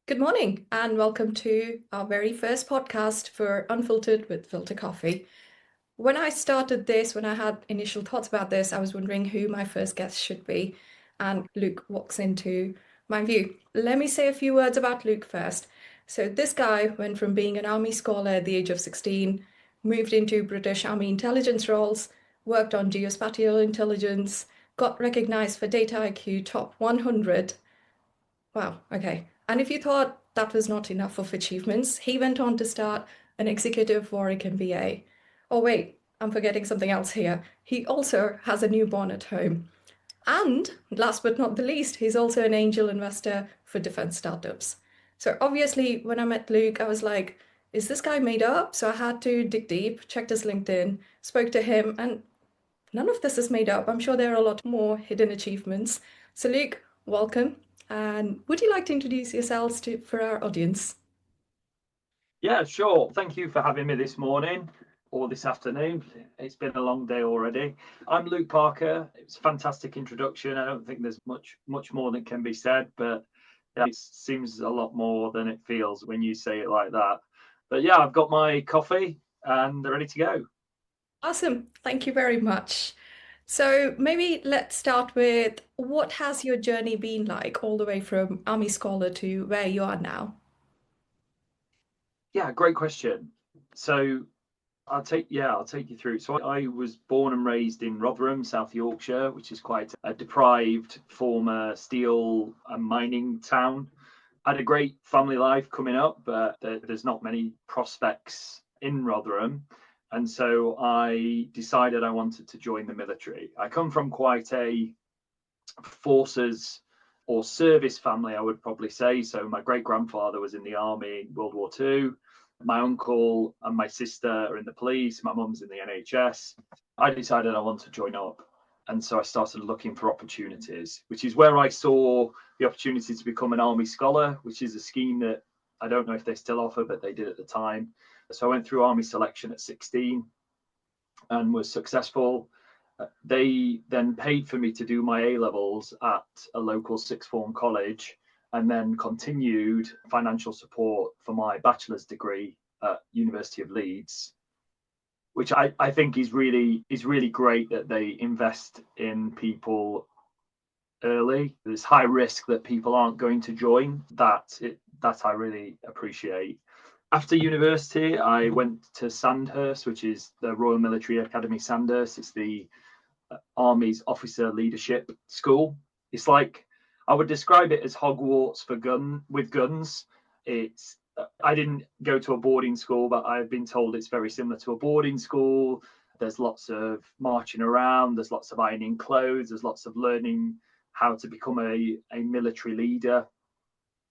Good morning, and welcome to our very first podcast for Unfiltered with Filter Coffee. When I had initial thoughts about this, I was wondering who my first guest should be, and Luke walks into my view. Let me say a few words about Luke first. So, this guy went from being an army scholar at the age of 16, moved into British Army intelligence roles, worked on geospatial intelligence, got recognized for data IQ top 100. Wow, okay. And if you thought that was not enough of achievements, he went on to start an Executive Warwick MBA. Oh, wait, I'm forgetting something else here. He also has a newborn at home. And last but not the least, he's also an angel investor for defense startups. So obviously, when I met Luke, I was like, is this guy made up? So I had to dig deep, checked his LinkedIn, spoke to him, and none of this is made up. I'm sure there are a lot more hidden achievements. So, Luke, welcome. And would you like to introduce yourselves for our audience? Yeah, sure. Thank you for having me this morning or this afternoon. It's been a long day already. I'm Luke Parker. It's a fantastic introduction. I don't think there's much more that can be said, but yeah, it seems a lot more than it feels when you say it like that. But yeah, I've got my coffee and they're ready to go. Awesome. Thank you very much. So, maybe let's start with what has your journey been like all the way from Army Scholar to where you are now? Yeah, great question. So I'll take you through. So I was born and raised in Rotherham, South Yorkshire, which is quite a deprived former steel and mining town. I had a great family life coming up, but there's not many prospects in Rotherham. And so I decided I wanted to join the military. I come from quite a forces or service family, I would probably say. So my great grandfather was in the army, World War II. My uncle and my sister are in the police. My mum's in the NHS. I decided I wanted to join up. And so I started looking for opportunities, which is where I saw the opportunity to become an army scholar, which is a scheme that I don't know if they still offer, but they did at the time. So I went through army selection at 16 and was successful. They then paid for me to do my A levels at a local sixth form college and then continued financial support for my bachelor's degree at University of Leeds, which I think is really great that they invest in people early. There's high risk that people aren't going to join. That I really appreciate. After university, I went to Sandhurst, which is the Royal Military Academy Sandhurst. It's the Army's officer leadership school. It's like I would describe it as Hogwarts for with guns. It's I didn't go to a boarding school, but I've been told it's very similar to a boarding school. There's lots of marching around, there's lots of ironing clothes, there's lots of learning how to become a military leader.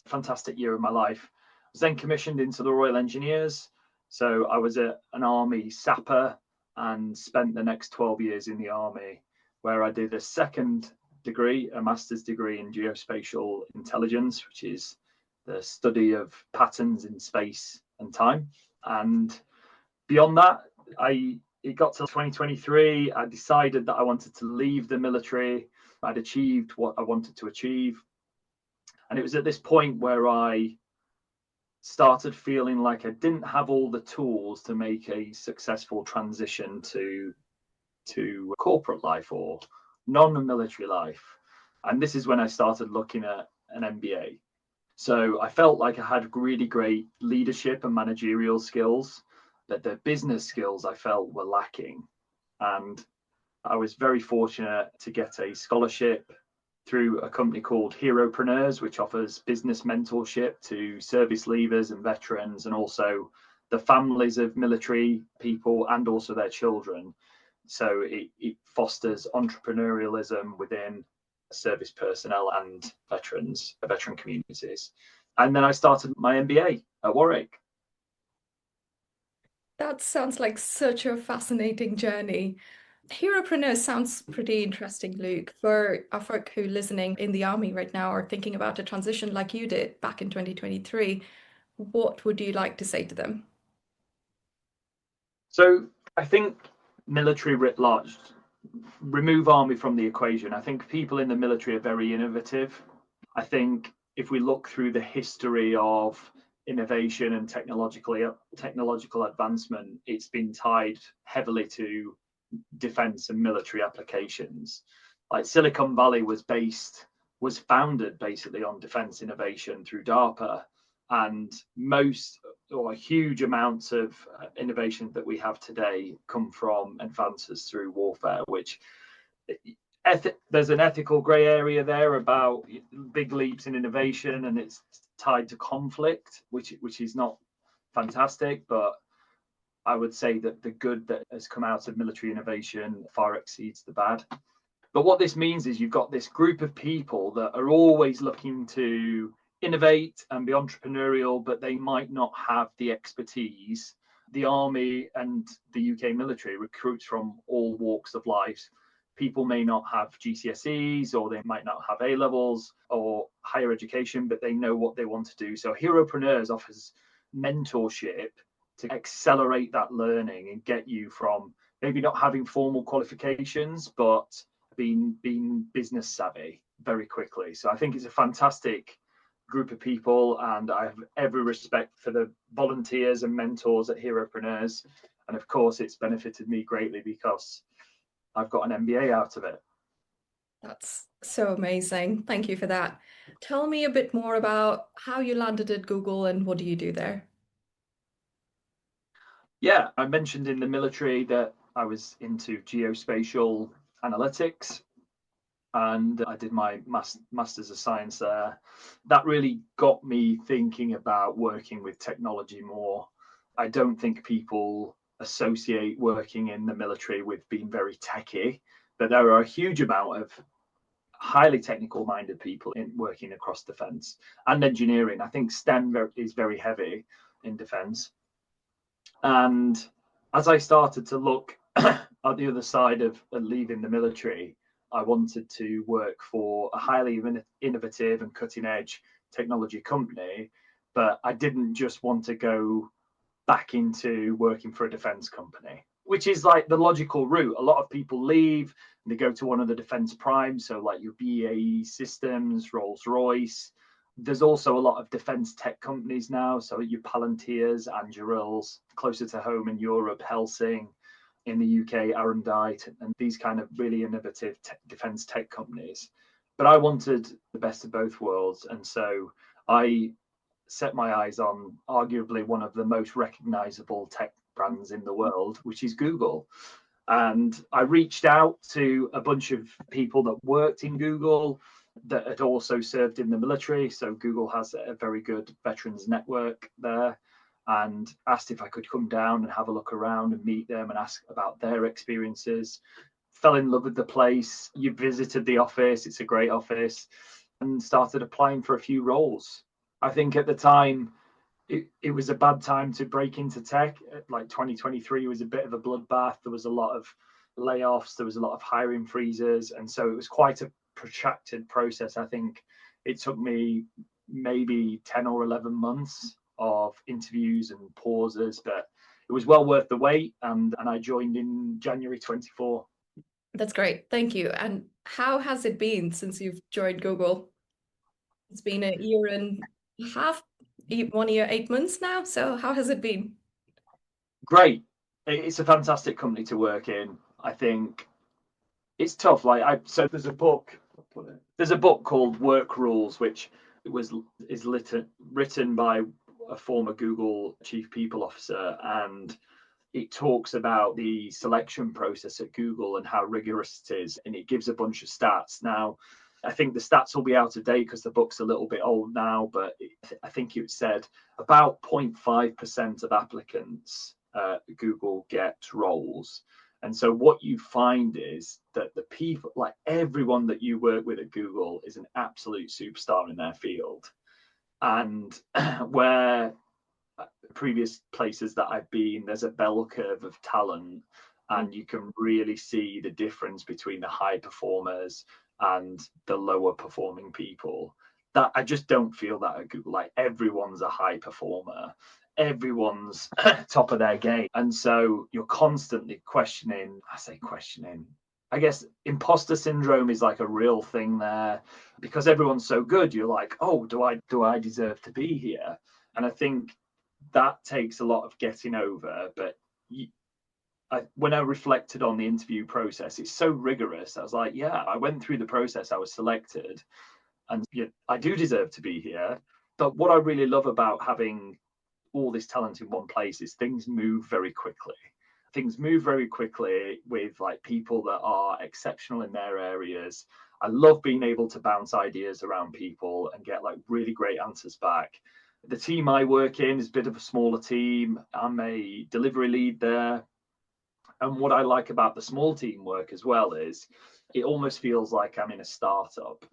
Fantastic year of my life. I was then commissioned into the Royal Engineers. So I was an army sapper and spent the next 12 years in the army, where I did a second degree, a master's degree in geospatial intelligence, which is the study of patterns in space and time. And beyond that, it got to 2023. I decided that I wanted to leave the military. I'd achieved what I wanted to achieve. And it was at this point where I started feeling like I didn't have all the tools to make a successful transition to corporate life or non-military life. And this is when I started looking at an MBA. So I felt like I had really great leadership and managerial skills, but the business skills I felt were lacking. And I was very fortunate to get a scholarship through a company called Heropreneurs, which offers business mentorship to service leavers and veterans, and also the families of military people and also their children. So it fosters entrepreneurialism within service personnel and veteran communities. And then I started my MBA at Warwick. That sounds like such a fascinating journey. Heropreneur sounds pretty interesting, Luke. For our folk who are listening in the army right now or thinking about a transition like you did back in 2023, what would you like to say to them? So I think military writ large, remove army from the equation. I think people in the military are very innovative. I think if we look through the history of innovation and technological advancement, it's been tied heavily to defense and military applications. Like Silicon Valley was founded basically on defense innovation through DARPA, and most or huge amounts of innovation that we have today come from advances through warfare, which there's an ethical grey area there about big leaps in innovation, and it's tied to conflict, which is not fantastic, but I would say that the good that has come out of military innovation far exceeds the bad. But what this means is you've got this group of people that are always looking to innovate and be entrepreneurial, but they might not have the expertise. The army and the UK military recruits from all walks of life. People may not have GCSEs, or they might not have A levels or higher education, but they know what they want to do. So Heropreneurs offers mentorship to accelerate that learning and get you from maybe not having formal qualifications, but being business savvy very quickly. So I think it's a fantastic group of people, and I have every respect for the volunteers and mentors at Heropreneurs. And of course, it's benefited me greatly because I've got an MBA out of it. That's so amazing. Thank you for that. Tell me a bit more about how you landed at Google and what do you do there? Yeah, I mentioned in the military that I was into geospatial analytics, and I did my Master's of Science there. That really got me thinking about working with technology more. I don't think people associate working in the military with being very techy, but there are a huge amount of highly technical minded people in working across defence and engineering. I think STEM is very heavy in defence. And as I started to look at the other side of leaving the military, I wanted to work for a highly innovative and cutting edge technology company, but I didn't just want to go back into working for a defense company, which is like the logical route. A lot of people leave and they go to one of the defense primes, so like your BAE Systems, Rolls-Royce. There's also a lot of defense tech companies now, so your Palantirs, Anduril's, closer to home in Europe, Helsing, in the UK, Arendite, and these kind of really innovative defense tech companies. But I wanted the best of both worlds, and so I set my eyes on arguably one of the most recognizable tech brands in the world, which is Google. And I reached out to a bunch of people that worked in Google that had also served in the military. So Google has a very good veterans network there, and asked if I could come down and have a look around and meet them and ask about their experiences. Fell in love with the place. You visited the office, it's a great office, and started applying for a few roles. I think at the time, it was a bad time to break into tech. Like 2023 was a bit of a bloodbath. There was a lot of layoffs, there was a lot of hiring freezes. And so it was quite a protracted process. I think it took me maybe 10 or 11 months of interviews and pauses, but it was well worth the wait. And I joined in January 24. That's great. Thank you. And how has it been since you've joined Google? It's been a year and a half, 1 year, 8 months now. So how has it been? Great. It's a fantastic company to work in. I think it's tough. So there's a book called Work Rules, which is written by a former Google chief people officer, and it talks about the selection process at Google and how rigorous it is, and it gives a bunch of stats. Now, I think the stats will be out of date because the book's a little bit old now, but I think it said about 0.5% of applicants Google get roles. And so what you find is that the people, like everyone that you work with at Google, is an absolute superstar in their field. And where previous places that I've been, there's a bell curve of talent, and you can really see the difference between the high performers and the lower performing people. That I just don't feel that at Google. Like everyone's a high performer, everyone's top of their game, and so you're constantly questioning. I say questioning. I guess imposter syndrome is like a real thing there, because everyone's so good. You're like, oh, do I deserve to be here? And I think that takes a lot of getting over. But when I reflected on the interview process, it's so rigorous. I was like, yeah, I went through the process. I was selected, and I do deserve to be here. But what I really love about having all this talent in one place is things move very quickly. Things move very quickly with like people that are exceptional in their areas. I love being able to bounce ideas around people and get like really great answers back. The team I work in is a bit of a smaller team. I'm a delivery lead there. And what I like about the small team work as well is it almost feels like I'm in a startup,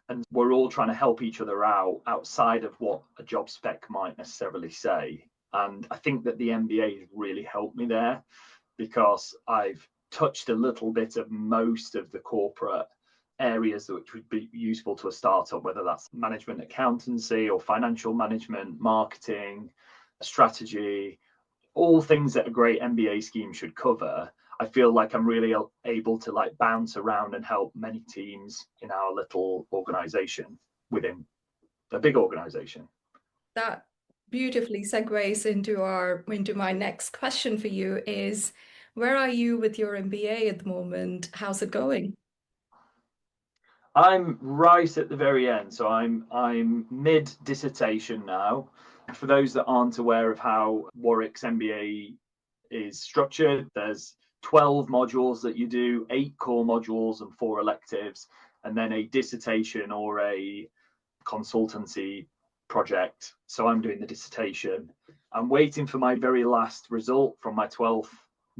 and we're all trying to help each other out outside of what a job spec might necessarily say. And I think that the MBA has really helped me there, because I've touched a little bit of most of the corporate areas which would be useful to a startup, whether that's management accountancy or financial management, marketing, strategy, all things that a great MBA scheme should cover. I feel like I'm really able to like bounce around and help many teams in our little organization within a big organization. That beautifully segues into my next question for you is, where are you with your MBA at the moment? How's it going? I'm right at the very end, so I'm mid dissertation now. For those that aren't aware of how Warwick's MBA is structured, there's 12 modules that you do, 8 core modules and 4 electives, and then a dissertation or a consultancy project. So I'm doing the dissertation. I'm waiting for my very last result from my 12th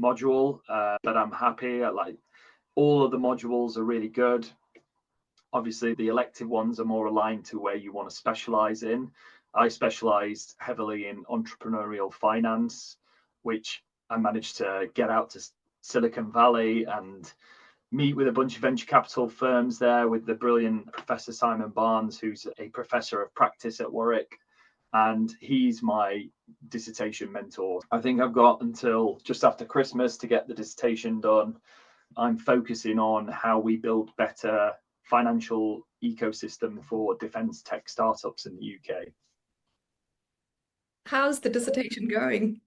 module, but I'm happy. Like all of the modules are really good. Obviously, the elective ones are more aligned to where you want to specialize in. I specialized heavily in entrepreneurial finance, which I managed to get out to Silicon Valley and meet with a bunch of venture capital firms there with the brilliant Professor Simon Barnes, who's a professor of practice at Warwick. And he's my dissertation mentor. I think I've got until just after Christmas to get the dissertation done. I'm focusing on how we build better financial ecosystem for defense tech startups in the UK. How's the dissertation going?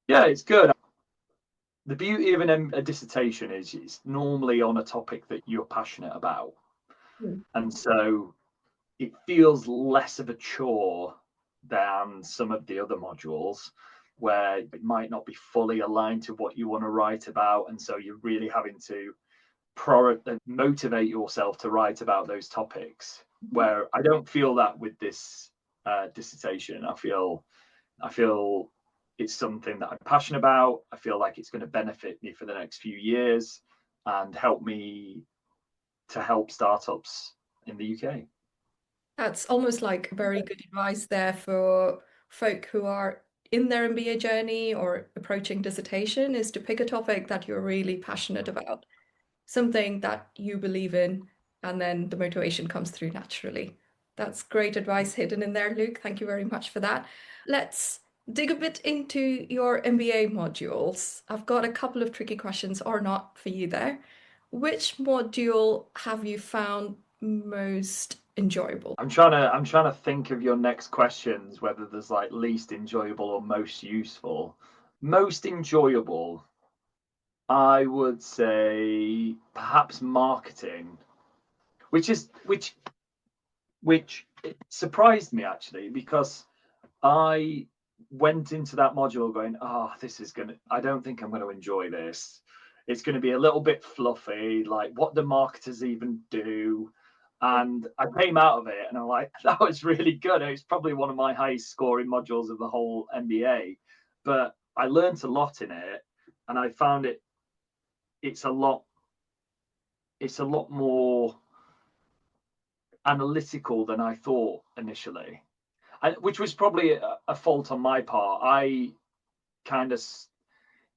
Yeah, it's good. The beauty of a dissertation is it's normally on a topic that you're passionate about. Hmm. And so it feels less of a chore than some of the other modules where it might not be fully aligned to what you want to write about. And so you're really having to motivate yourself to write about those topics, where I don't feel that with this dissertation. I feel it's something that I'm passionate about. I feel like it's going to benefit me for the next few years and help me to help startups in the UK. That's almost like very good advice there for folk who are in their MBA journey or approaching dissertation, is to pick a topic that you're really passionate about, something that you believe in, and then the motivation comes through naturally. That's great advice hidden in there, Luke. Thank you very much for that. Let's dig a bit into your MBA modules. I've got a couple of tricky questions or not for you there. Which module have you found most enjoyable? I'm trying to think of your next questions, whether there's like least enjoyable or most useful. Most enjoyable, I would say perhaps marketing, which surprised me actually, because I went into that module going, oh, I don't think I'm going to enjoy this. It's going to be a little bit fluffy. Like, what do marketers even do? And I came out of it and I'm like, that was really good. It's probably one of my highest scoring modules of the whole MBA. But I learned a lot in it, and I found it's a lot more analytical than I thought initially. Which was probably a fault on my part. I kind of,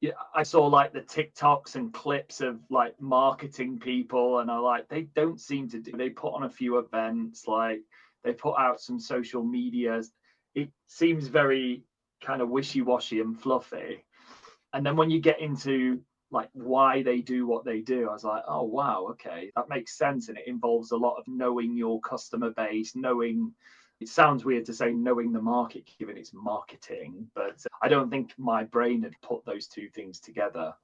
yeah, I saw like the TikToks and clips of like marketing people, and I like they don't seem to do. They put on a few events, like they put out some social medias. It seems very kind of wishy-washy and fluffy. And then when you get into like why they do what they do. I was like, oh wow, okay, that makes sense. And it involves a lot of knowing your customer base, knowing, it sounds weird to say knowing the market given it's marketing, but I don't think my brain had put those two things together.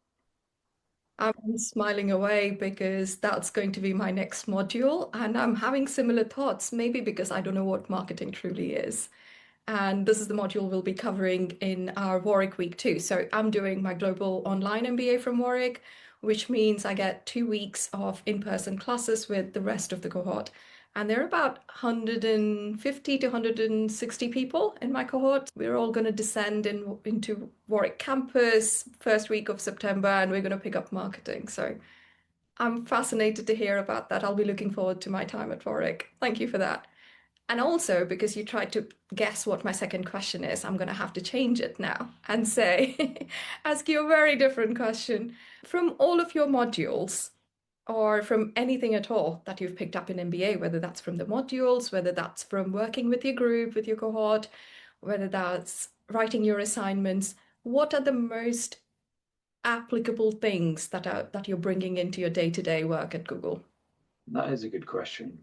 I'm smiling away because that's going to be my next module, and I'm having similar thoughts, maybe because I don't know what marketing truly is. And this is the module we'll be covering in our Warwick week too. So I'm doing my global online MBA from Warwick, which means I get 2 weeks of in-person classes with the rest of the cohort. And there are about 150 to 160 people in my cohort. We're all going to descend into Warwick campus first week of September, and we're going to pick up marketing. So I'm fascinated to hear about that. I'll be looking forward to my time at Warwick. Thank you for that. And also, because you tried to guess what my second question is, I'm going to have to change it now and say, ask you a very different question. From all of your modules, or from anything at all that you've picked up in MBA, whether that's from the modules, whether that's from working with your group, with your cohort, whether that's writing your assignments, what are the most applicable things that you're bringing into your day-to-day work at Google? That is a good question.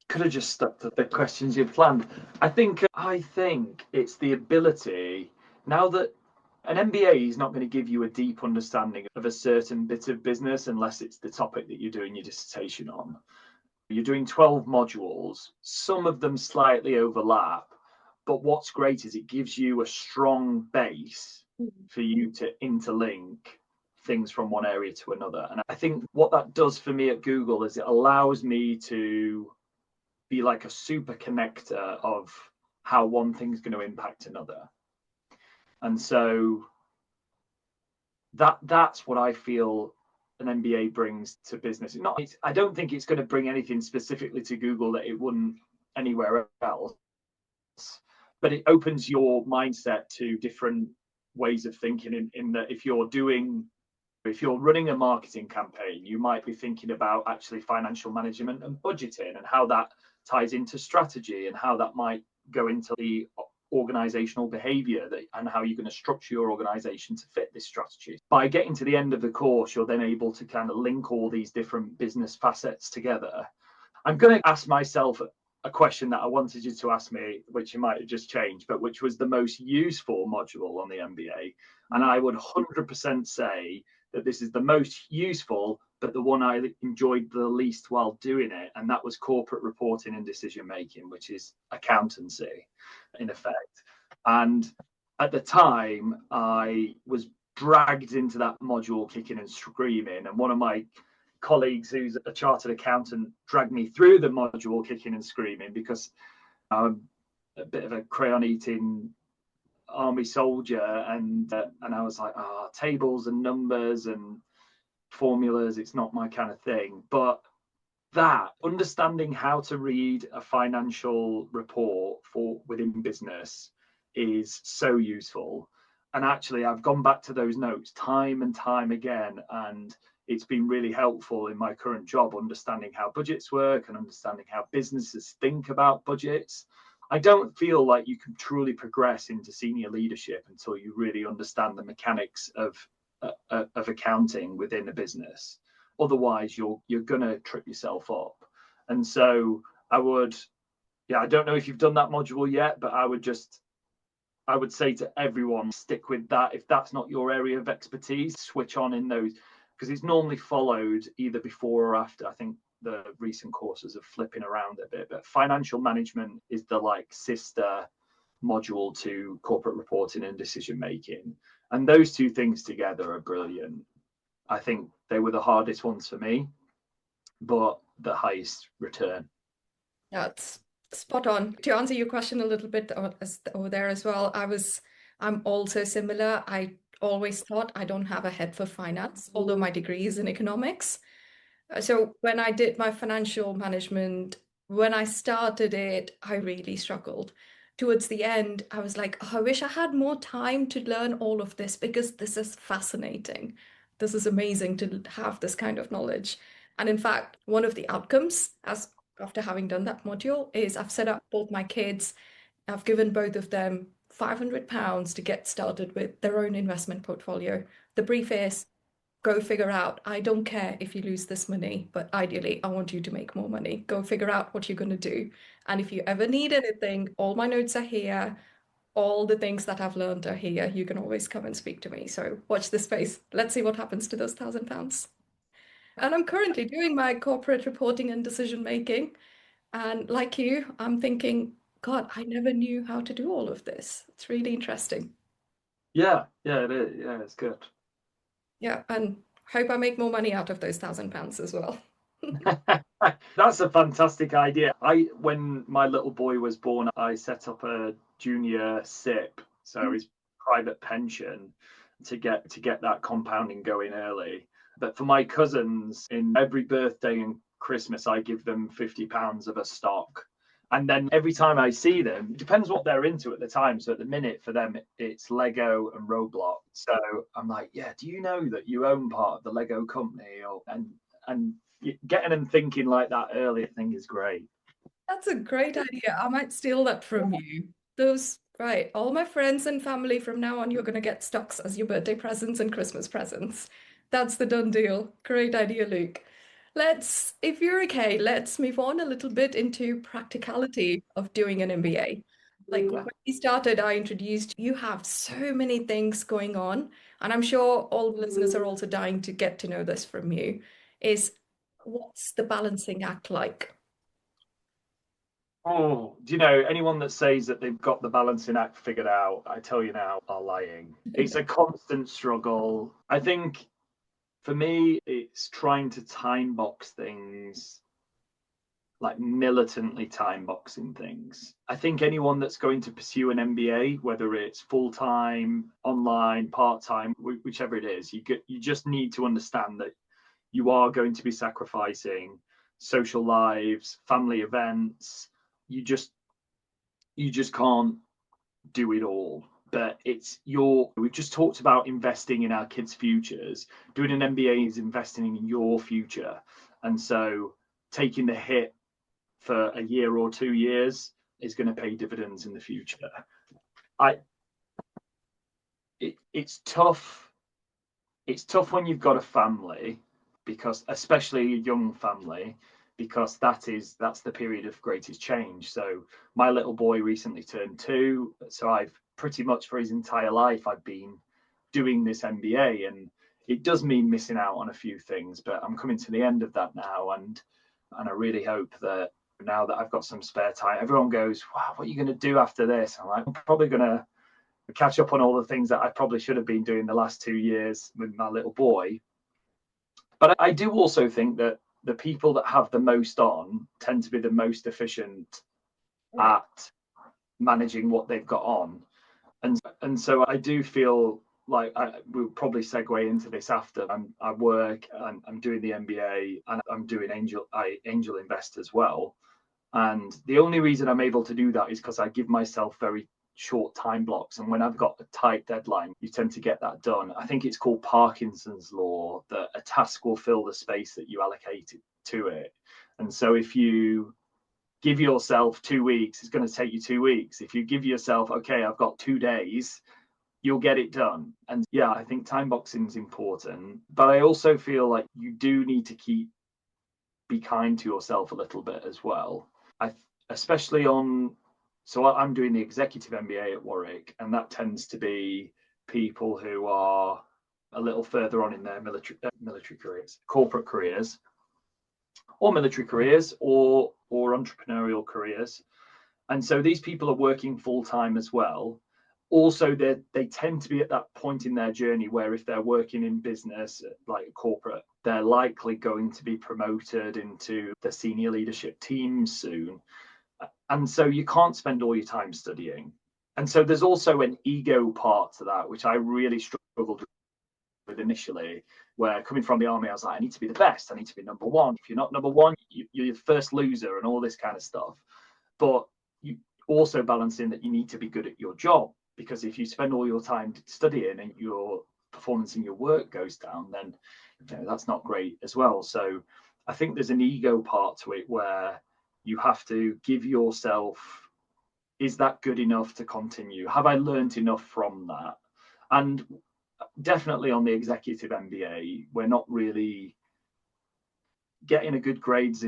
Could have just stuck to the questions you'd planned. I think it's the ability, now that an MBA is not going to give you a deep understanding of a certain bit of business unless it's the topic that you're doing your dissertation on. You're doing 12 modules, some of them slightly overlap, but what's great is it gives you a strong base for you to interlink things from one area to another. And I think what that does for me at Google is it allows me to be like a super connector of how one thing's going to impact another. And so that's what I feel an MBA brings to business. I don't think it's going to bring anything specifically to Google that it wouldn't anywhere else, but it opens your mindset to different ways of thinking in that if you're running a marketing campaign, you might be thinking about actually financial management and budgeting and how that ties into strategy and how that might go into the organizational behavior and how you're going to structure your organization to fit this strategy. By getting to the end of the course, you're then able to kind of link all these different business facets together. I'm going to ask myself a question that I wanted you to ask me, which you might have just changed, but which was the most useful module on the MBA. And I would 100% say that this is the most useful, but the one I enjoyed the least while doing it. And that was corporate reporting and decision making, which is accountancy in effect. And at the time, I was dragged into that module kicking and screaming. And one of my colleagues who's a chartered accountant dragged me through the module kicking and screaming because I'm a bit of a crayon eating army soldier, and I was like, tables and numbers and formulas, it's not my kind of thing. But that understanding how to read a financial report for within business is so useful. And actually, I've gone back to those notes time and time again, and it's been really helpful in my current job, understanding how budgets work and understanding how businesses think about budgets. I don't feel like you can truly progress into senior leadership until you really understand the mechanics of accounting within a business. Otherwise, you're going to trip yourself up. And so I don't know if you've done that module yet, but I would say to everyone, stick with that. If that's not your area of expertise, switch on in those, because it's normally followed either before or after. I think the recent courses are flipping around a bit, but financial management is the like sister module to corporate reporting and decision making. And those two things together are brilliant. I think they were the hardest ones for me, but the highest return. That's spot on. To answer your question a little bit over there as well, I'm also similar. I always thought I don't have a head for finance, although my degree is in economics. So when I did my financial management, when I started it, I really struggled. Towards the end, I was like, oh, I wish I had more time to learn all of this because this is fascinating. This is amazing to have this kind of knowledge. And in fact, one of the outcomes, as after having done that module, is I've set up both my kids. I've given both of them £500 to get started with their own investment portfolio. The brief is go figure out. I don't care if you lose this money, but ideally, I want you to make more money. Go figure out what you're going to do. And if you ever need anything, all my notes are here. All the things that I've learned are here. You can always come and speak to me. So watch this space. Let's see what happens to those £1,000. And I'm currently doing my corporate reporting and decision making. And like you, I'm thinking, God, I never knew how to do all of this. It's really interesting. Yeah, yeah, it is. Yeah, it's good. Yeah, and hope I make more money out of those £1,000 as well. That's a fantastic idea. When my little boy was born, I set up a junior SIP, so his private pension, to get that compounding going early. But for my cousins, in every birthday and Christmas, I give them £50 of a stock. And then every time I see them, it depends what they're into at the time. So at the minute, for them, it's Lego and Roblox. So I'm like, yeah, do you know that you own part of the Lego company? And getting them thinking like that early, I think, is great. That's a great idea. I might steal that from you. Those, right, all my friends and family from now on, you're going to get stocks as your birthday presents and Christmas presents. That's the done deal. Great idea, Luke. If you're okay, let's move on a little bit into practicality of doing an MBA. Like when Yeah. we started, I introduced you have so many things going on, and I'm sure all the listeners are also dying to get to know this from you. Is what's the balancing act like? Oh, do you know anyone that says that they've got the balancing act figured out? I tell you now, are lying. It's a constant struggle. I think for me, it's trying to time box things, like militantly time boxing things. I think anyone that's going to pursue an MBA, whether it's full time, online, part time, whichever it is, you just need to understand that you are going to be sacrificing social lives, family events. You just can't do it all. But we've just talked about investing in our kids' futures. Doing an MBA is investing in your future. And so taking the hit for a year or 2 years is going to pay dividends in the future. I it's tough. It's tough when you've got a family, because especially a young family, because that's the period of greatest change. So my little boy recently turned 2, so I've pretty much for his entire life I've been doing this MBA, and it does mean missing out on a few things, but I'm coming to the end of that now, and I really hope that now that I've got some spare time, everyone goes, wow, what are you going to do after this? I'm like, I'm probably going to catch up on all the things that I probably should have been doing the last 2 years with my little boy. But I do also think that the people that have the most on tend to be the most efficient Right. at managing what they've got on. And so I do feel like we'll probably segue into this after. I work, I'm doing the MBA, and I'm doing angel invest as well. And the only reason I'm able to do that is because I give myself very short time blocks. And when I've got a tight deadline, you tend to get that done. I think it's called Parkinson's law, that a task will fill the space that you allocate to it. And so if you give yourself 2 weeks, it's going to take you 2 weeks. If you give yourself, okay, I've got 2 days, you'll get it done. And yeah, I think time boxing is important. But I also feel like you do need to be kind to yourself a little bit as well. I especially on so I'm doing the executive MBA at Warwick, and that tends to be people who are a little further on in their military careers, corporate careers, or military careers, or entrepreneurial careers. And so these people are working full time as well. Also, they tend to be at that point in their journey where if they're working in business, like corporate, they're likely going to be promoted into the senior leadership team soon. And so you can't spend all your time studying. And so there's also an ego part to that, which I really struggled with initially, where coming from the army, I was like, I need to be the best. I need to be number one. If you're not number one, you're the first loser and all this kind of stuff. But you also balancing that you need to be good at your job, because if you spend all your time studying and your performance in your work goes down, then that's not great as well. So I think there's an ego part to it where you have to give yourself, is that good enough to continue? Have I learned enough from that? And definitely on the Executive MBA, we're not really getting a good grade's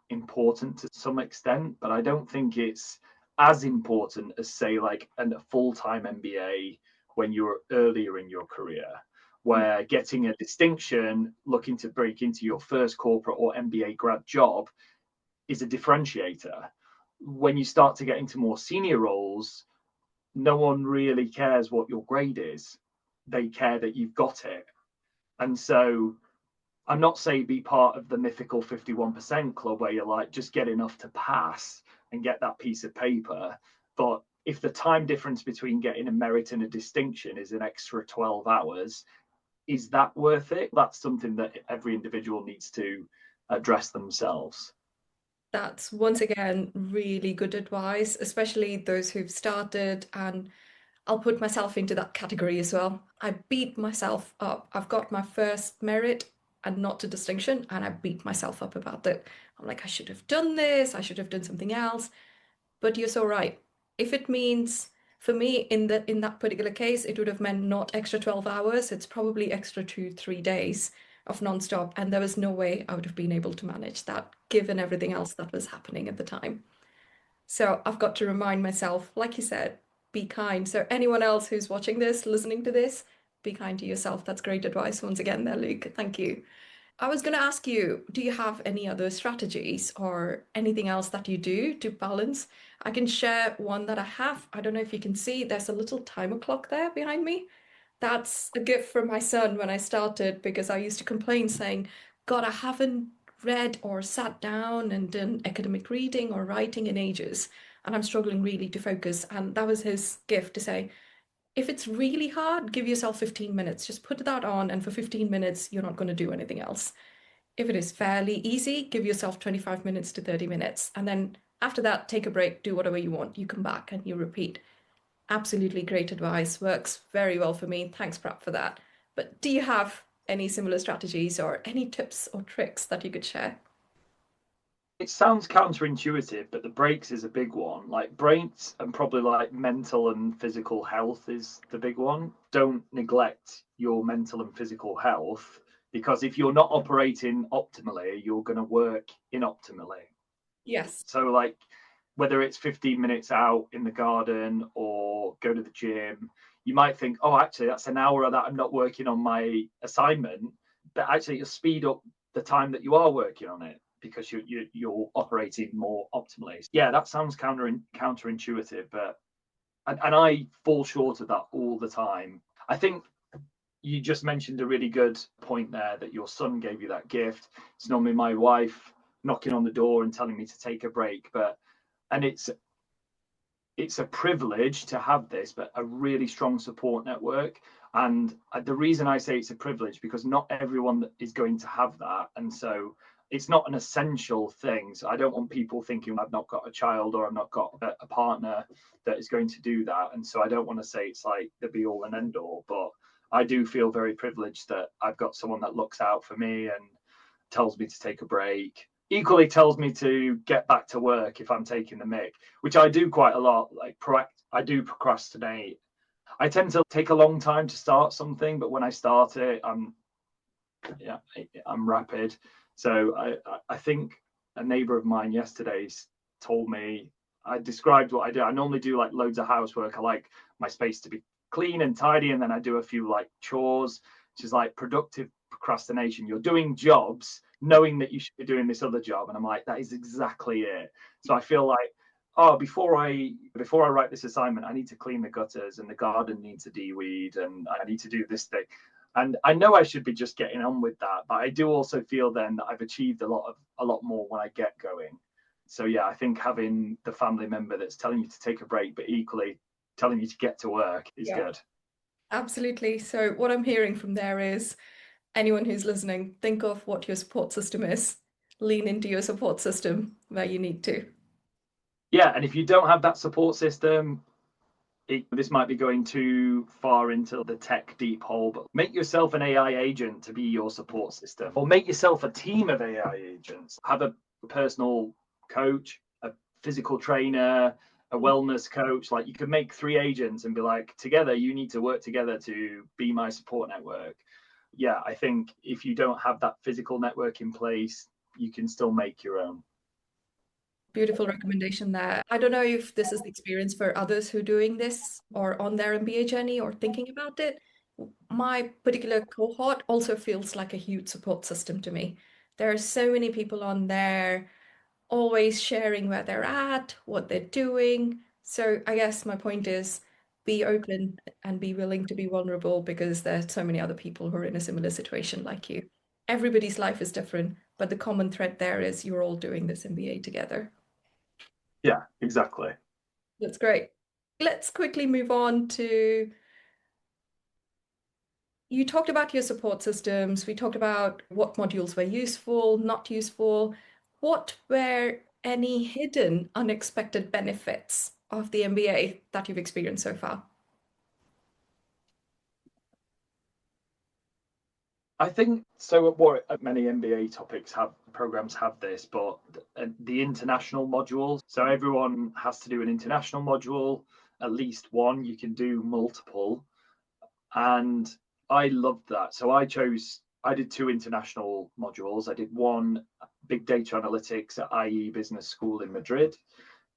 important to some extent, but I don't think it's as important as, say, like a full-time MBA when you're earlier in your career, where getting a distinction, looking to break into your first corporate or MBA grad job is a differentiator. When you start to get into more senior roles, no one really cares what your grade is. They care that you've got it. And so I'm not saying be part of the mythical 51% club where you're like, just get enough to pass and get that piece of paper. But if the time difference between getting a merit and a distinction is an extra 12 hours, is that worth it? That's something that every individual needs to address themselves. That's once again really good advice, especially those who've started, and I'll put myself into that category as well. I beat myself up. I've got my first merit and not a distinction, and I beat myself up about it. I'm like, I should have done this, I should have done something else. But you're so right. If it means for me in that particular case, it would have meant not extra 12 hours, it's probably extra 2, 3 days of nonstop. And there was no way I would have been able to manage that given everything else that was happening at the time. So I've got to remind myself, like you said, be kind. So anyone else who's watching this, listening to this, be kind to yourself. That's great advice once again there, Luke. Thank you. I was going to ask you, do you have any other strategies or anything else that you do to balance? I can share one that I have. I don't know if you can see, there's a little timer clock there behind me. That's a gift from my son when I started because I used to complain saying, God, I haven't read or sat down and done academic reading or writing in ages, and I'm struggling really to focus. And that was his gift to say, if it's really hard, give yourself 15 minutes. Just put that on, and for 15 minutes, you're not going to do anything else. If it is fairly easy, give yourself 25 minutes to 30 minutes. And then after that, take a break, do whatever you want. You come back and you repeat. Absolutely great advice. Works very well for me. Thanks, Prap, for that. But do you have any similar strategies or any tips or tricks that you could share? It sounds counterintuitive, but the breaks is a big one. Like breaks and probably like mental and physical health is the big one. Don't neglect your mental and physical health, because if you're not operating optimally, you're going to work inoptimally. Yes. So, like, whether it's 15 minutes out in the garden or go to the gym, you might think, oh, actually, that's an hour that I'm not working on my assignment. But actually, you'll speed up the time that you are working on it because you're operating more optimally. Yeah, that sounds counterintuitive, but and I fall short of that all the time. I think you just mentioned a really good point there, that your son gave you that gift. It's normally my wife knocking on the door and telling me to take a break, but and it's a privilege to have this, but a really strong support network. And the reason I say it's a privilege, because not everyone is going to have that, and so it's not an essential thing. So I don't want people thinking I've not got a child or I've not got a partner that is going to do that. And so I don't want to say it's like the be all and end all, but I do feel very privileged that I've got someone that looks out for me and tells me to take a break. Equally tells me to get back to work if I'm taking the mick, which I do quite a lot. Like I do procrastinate. I tend to take a long time to start something, but when I start it, I'm rapid. So I think a neighbour of mine yesterday told me, I described what I do. I normally do like loads of housework. I like my space to be clean and tidy, and then I do a few like chores, which is like productive procrastination. You're doing jobs knowing that you should be doing this other job, and I'm like, that is exactly it. So I feel like, oh, before I write this assignment, I need to clean the gutters and the garden needs a de-weed and I need to do this thing. And I know I should be just getting on with that, but I do also feel then that I've achieved a lot more when I get going. So yeah, I think having the family member that's telling you to take a break, but equally telling you to get to work is Yeah, good. absolutely. So what I'm hearing from there is anyone who's listening, think of what your support system is. Lean into your support system where you need to. Yeah, and if you don't have that support system, this might be going too far into the tech deep hole, but make yourself an AI agent to be your support system, or make yourself a team of AI agents. Have a personal coach, a physical trainer, a wellness coach. Like you could make 3 agents and be like, together, you need to work together to be my support network. Yeah, I think if you don't have that physical network in place, you can still make your own. Beautiful recommendation there. I don't know if this is the experience for others who are doing this or on their MBA journey or thinking about it. My particular cohort also feels like a huge support system to me. There are so many people on there always sharing where they're at, what they're doing. So I guess my point is be open and be willing to be vulnerable because there's so many other people who are in a similar situation like you. Everybody's life is different, but the common thread there is you're all doing this MBA together. Yeah, exactly. That's great. Let's quickly move on to you talked about your support systems. We talked about what modules were useful, not useful. What were any hidden, unexpected benefits of the MBA that you've experienced so far? I think so. At Warwick, many MBA topics have programs have this, but the international modules. So everyone has to do an international module, at least one. You can do multiple, and I loved that. So I did 2 international modules. I did one big data analytics at IE Business School in Madrid,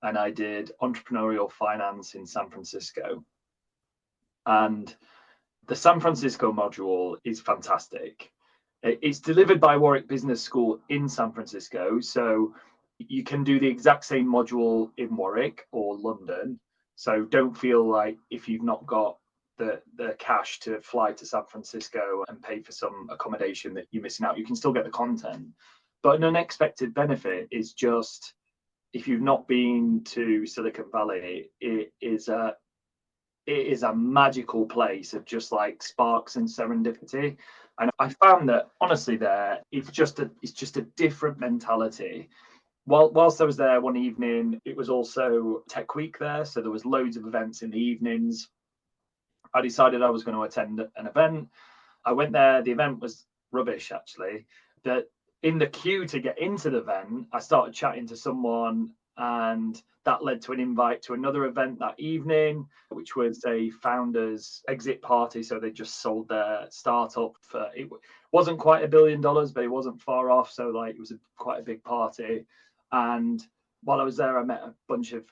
and I did entrepreneurial finance in San Francisco. And the San Francisco module is fantastic. It's delivered by Warwick Business School in San Francisco. So you can do the exact same module in Warwick or London. So don't feel like if you've not got the cash to fly to San Francisco and pay for some accommodation that you're missing out. You can still get the content. But an unexpected benefit is just if you've not been to Silicon Valley, it is a magical place of just like sparks and serendipity. And I found that honestly there, it's just a different mentality. Whilst I was there one evening, it was also Tech Week there. So there was loads of events in the evenings. I decided I was going to attend an event. I went there. The event was rubbish, actually. That in the queue to get into the event, I started chatting to someone, and that led to an invite to another event that evening, which was a founders exit party. So they just sold their startup for it wasn't quite $1 billion, but it wasn't far off. So like it was quite a big party. And while I was there, I met a bunch of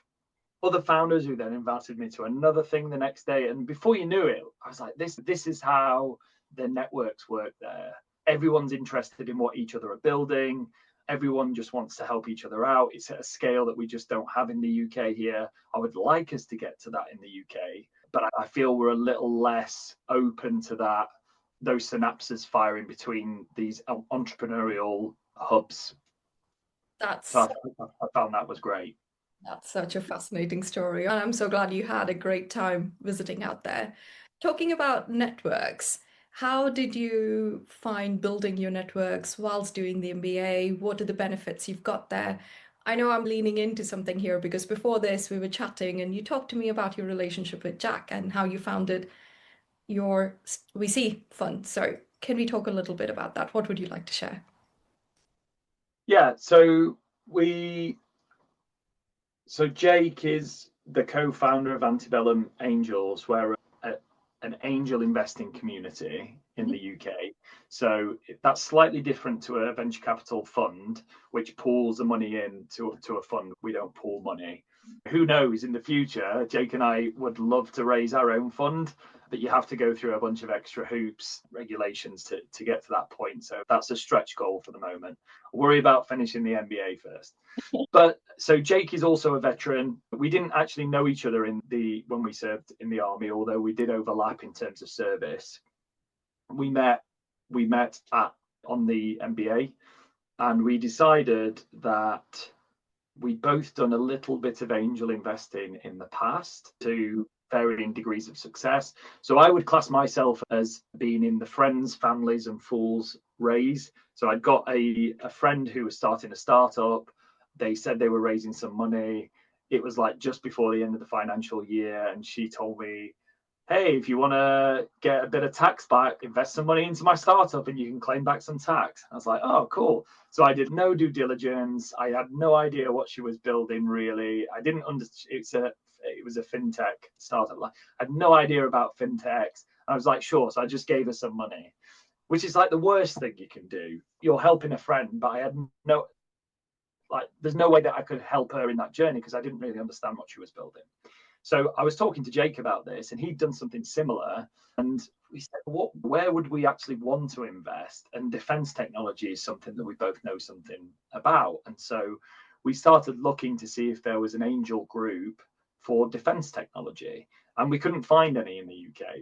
other founders who then invited me to another thing the next day. And before you knew it, I was like, this is how the networks work there. Everyone's interested in what each other are building. Everyone just wants to help each other out. It's at a scale that we just don't have in the UK here. I would like us to get to that in the UK, but I feel we're a little less open to that, those synapses firing between these entrepreneurial hubs. So That's I found that was great. That's such a fascinating story. And I'm so glad you had a great time visiting out there. Talking about networks, how did you find building your networks whilst doing the MBA? What are the benefits you've got there? I know I'm leaning into something here because before this we were chatting and you talked to me about your relationship with Jack and how you founded your VC fund. So can we talk a little bit about that? What would you like to share? Yeah, so Jake is the co-founder of Antebellum Angels. We're an angel investing community in the UK. So that's slightly different to a venture capital fund, which pools the money in to a fund. We don't pool money. Who knows, in the future, Jake and I would love to raise our own fund, but you have to go through a bunch of extra hoops, regulations to get to that point. So that's a stretch goal for the moment. Worry about finishing the MBA first. But so Jake is also a veteran. We didn't actually know each other when we served in the army, although we did overlap in terms of service. We met on the MBA, and we decided that we'd both done a little bit of angel investing in the past to varying degrees of success. So I would class myself as being in the friends, families, and fools raise. So I'd got a friend who was starting a startup. They said they were raising some money. It was like just before the end of the financial year, and she told me, hey, if you want to get a bit of tax back, invest some money into my startup and you can claim back some tax. I was like, oh, cool. So I did no due diligence. I had no idea what she was building, really. I didn't understand. It was a fintech startup. I had no idea about fintechs. I was like, sure. So I just gave her some money, which is like the worst thing you can do. You're helping a friend, but I had no, like, there's no way that I could help her in that journey because I didn't really understand what she was building. So I was talking to Jake about this, and he'd done something similar. And we said, where would we actually want to invest? And defense technology is something that we both know something about. And so we started looking to see if there was an angel group for defense technology, and we couldn't find any in the UK.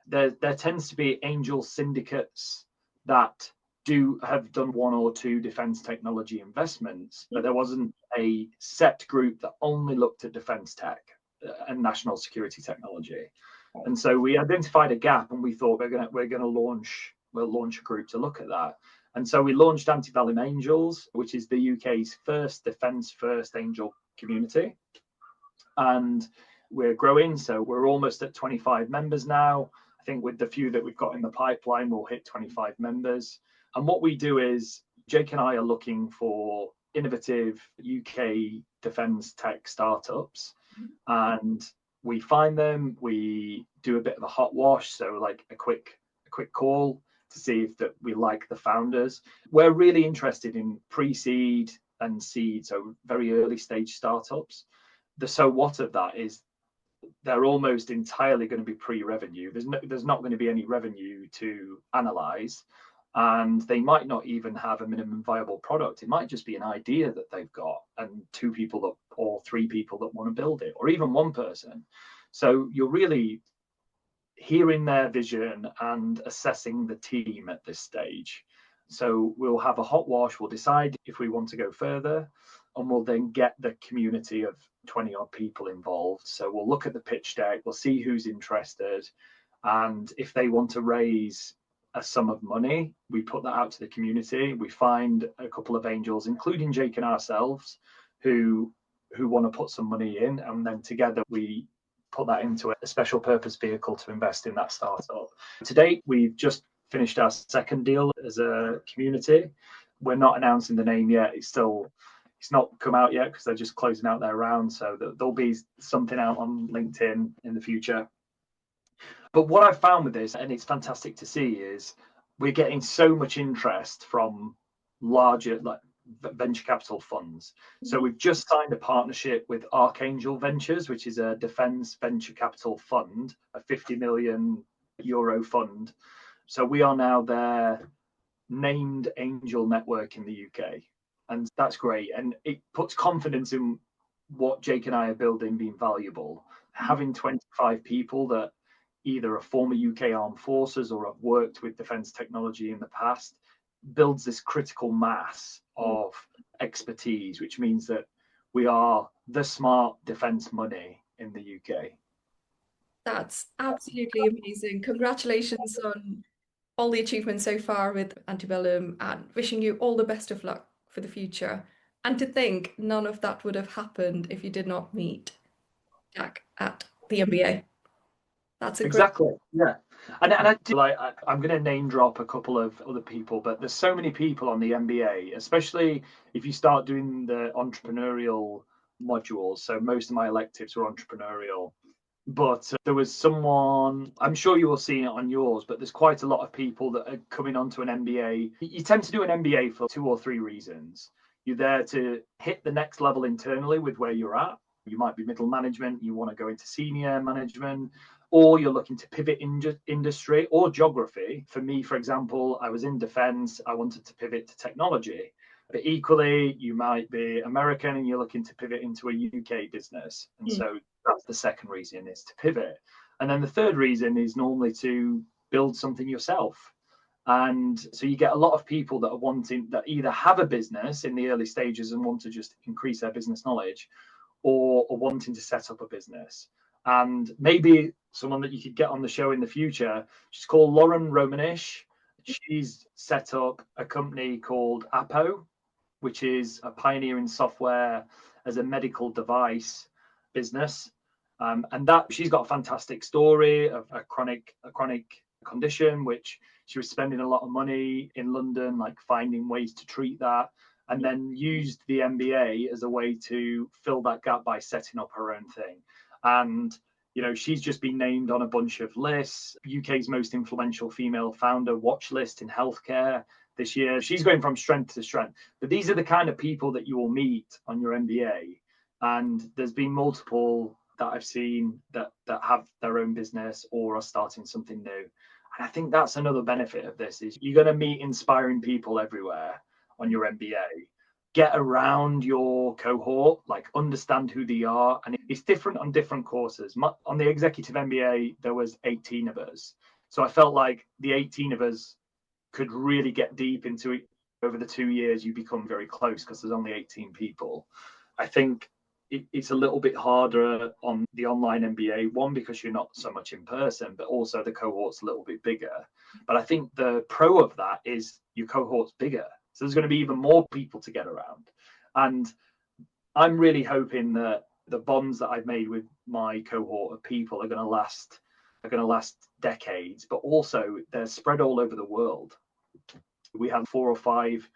There tends to be angel syndicates that have done one or two defense technology investments, but there wasn't a set group that only looked at defense tech and national security technology. And so we identified a gap, and we thought we'll launch a group to look at that. And so we launched Antebellum Angels, which is the UK's first defense first angel community. And we're growing, so we're almost at 25 members now. I think with the few that we've got in the pipeline, we'll hit 25 members. And what we do is Jake and I are looking for innovative UK defense tech startups, and we find them. We do a bit of a hot wash, so like a quick call to see if that we like the founders. We're really interested in pre-seed and seed, so very early stage startups. The so what of that is they're almost entirely going to be pre-revenue. There's not going to be any revenue to analyze, and they might not even have a minimum viable product. It might just be an idea that they've got and two people or three people that want to build it, or even one person. So you're really hearing their vision and assessing the team at this stage. So we'll have a hot wash, we'll decide if we want to go further, and we'll then get the community of 20 odd people involved. So we'll look at the pitch deck, we'll see who's interested, and if they want to raise a sum of money, we put that out to the community. We find a couple of angels, including Jake and ourselves, who want to put some money in, and then together we put that into a special purpose vehicle to invest in that startup. To date, we've just finished our second deal as a community. We're not announcing the name yet. It's not come out yet because they're just closing out their round. So there'll be something out on LinkedIn in the future. But what I've found with this, and it's fantastic to see, is we're getting so much interest from larger venture capital funds. So we've just signed a partnership with Archangel Ventures, which is a defense venture capital fund, a 50 million euro fund. So we are now their named angel network in the UK. And that's great. And it puts confidence in what Jake and I are building being valuable. Having 25 people that either are former UK armed forces or have worked with defense technology in the past builds this critical mass of expertise, which means that we are the smart defense money in the UK. That's absolutely amazing. Congratulations on all the achievements so far with Antebellum, and wishing you all the best of luck for the future. And to think none of that would have happened if you did not meet Jack at the MBA. That's a great. Exactly. Yeah. And I do I'm going to name drop a couple of other people, but there's so many people on the MBA, especially if you start doing the entrepreneurial modules. So most of my electives were entrepreneurial, but there was someone, I'm sure you will see it on yours, but there's quite a lot of people that are coming onto an MBA. You tend to do an MBA for 2 or 3 reasons. You're there to hit the next level internally with where you're at. You might be middle management, you want to go into senior management, or you're looking to pivot industry or geography. For me, for example, I was in defense, I wanted to pivot to technology. But equally, you might be American and you're looking to pivot into a UK business. And so that's the second reason, is to pivot. And then the third reason is normally to build something yourself. And so you get a lot of people that are wanting, that either have a business in the early stages and want to just increase their business knowledge, or wanting to set up a business. And maybe someone that you could get on the show in the future, she's called Lauren Romanish. She's set up a company called Apo, which is a pioneering software as a medical device business. And that she's got a fantastic story of a chronic condition, which she was spending a lot of money in London, like finding ways to treat that, and then used the MBA as a way to fill that gap by setting up her own thing. And she's just been named on a bunch of lists, UK's most influential female founder watch list in healthcare this year. She's going from strength to strength. But these are the kind of people that you will meet on your MBA. And there's been multiple that I've seen that have their own business or are starting something new. And I think that's another benefit of this is you're going to meet inspiring people everywhere on your MBA. Get around your cohort, like understand who they are. And it's different on different courses. On the Executive MBA, there was 18 of us. So I felt like the 18 of us could really get deep into it. Over the 2 years, you become very close because there's only 18 people. I think it's a little bit harder on the online MBA, one, because you're not so much in person, but also the cohort's a little bit bigger. But I think the pro of that is your cohort's bigger. So there's going to be even more people to get around. And I'm really hoping that the bonds that I've made with my cohort of people are going to last decades, but also they're spread all over the world. We have 4 or 5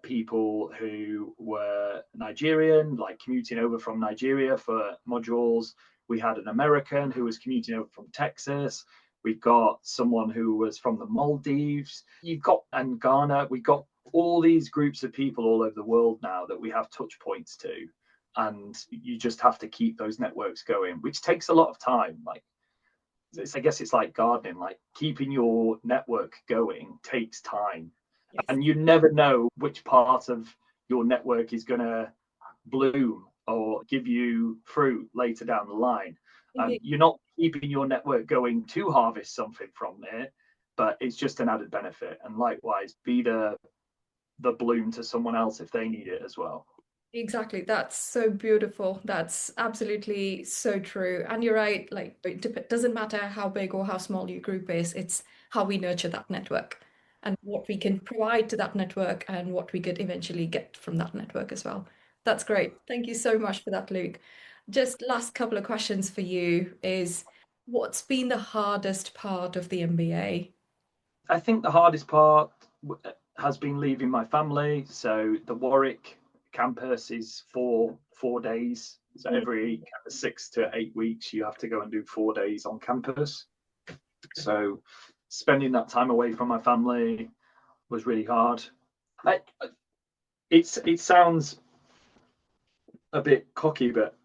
people who were Nigerian, like commuting over from Nigeria for modules. We had an American who was commuting over from Texas. We've got someone who was from the Maldives. And Ghana. We've got all these groups of people all over the world now that we have touch points to. And you just have to keep those networks going, which takes a lot of time. I guess it's like gardening, like keeping your network going takes time. Yes. And you never know which part of your network is going to bloom or give you fruit later down the line. You're not keeping your network going to harvest something from it, but it's just an added benefit. And likewise, be the bloom to someone else if they need it as well. Exactly. That's so beautiful. That's absolutely so true. And you're right, like it doesn't matter how big or how small your group is, it's how we nurture that network and what we can provide to that network and what we could eventually get from that network as well. That's great. Thank you so much for that, Luke. Just last couple of questions for you is what's been the hardest part of the MBA? I think the hardest part has been leaving my family. So the Warwick campus is 4 days. So every 6 to 8 weeks, you have to go and do 4 days on campus. So spending that time away from my family was really hard. It sounds a bit cocky, but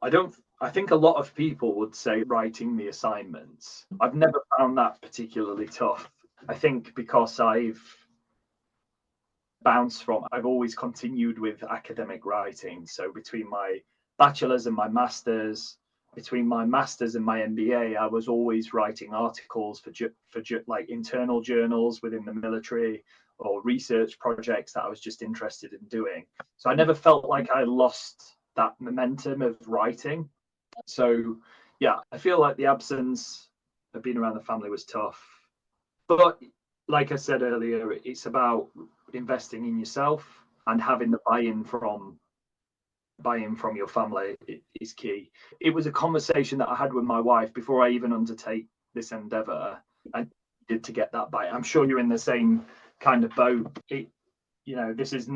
I think a lot of people would say writing the assignments. I've never found that particularly tough. I think because I've always continued with academic writing. So between my bachelor's and my master's, between my master's and my MBA, I was always writing articles for like internal journals within the military or research projects that I was just interested in doing. So I never felt like I lost that momentum of writing. So yeah, I feel like the absence of being around the family was tough. But like I said earlier, it's about investing in yourself and having the buy-in from your family is key. It was a conversation that I had with my wife before I even undertake this endeavor. I did to get that buy-in. I'm sure you're in the same kind of boat. This is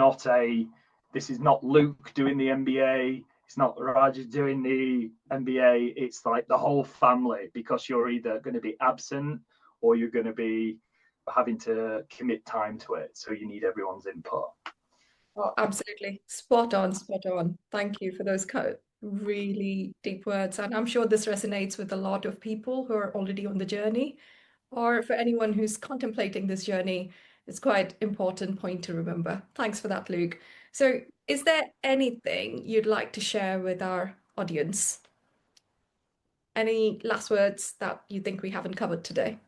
not Luke doing the MBA. It's not Raj doing the MBA. It's like the whole family, because you're either going to be absent or you're going to be having to commit time to it. So you need everyone's input. Oh, absolutely. Spot on, spot on. Thank you for those really deep words. And I'm sure this resonates with a lot of people who are already on the journey, or for anyone who's contemplating this journey. It's quite important point to remember. Thanks for that, Luke. So, is there anything you'd like to share with our audience? Any last words that you think we haven't covered today?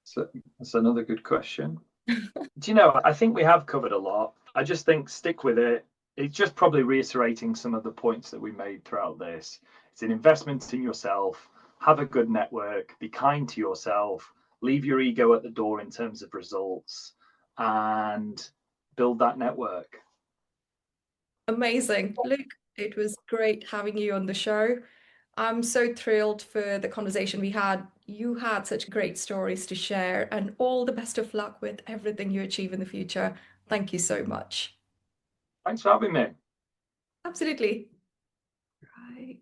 So that's another good question. I think we have covered a lot. I just think stick with it. It's just probably reiterating some of the points that we made throughout this. It's an investment in yourself. Have a good network. Be kind to yourself. Leave your ego at the door in terms of results and build that network. Amazing. Luke, It was great having you on the show. I'm so thrilled for the conversation we had. You had such great stories to share, and all the best of luck with everything you achieve in the future. Thank you so much. Thanks for having me. Absolutely. Right.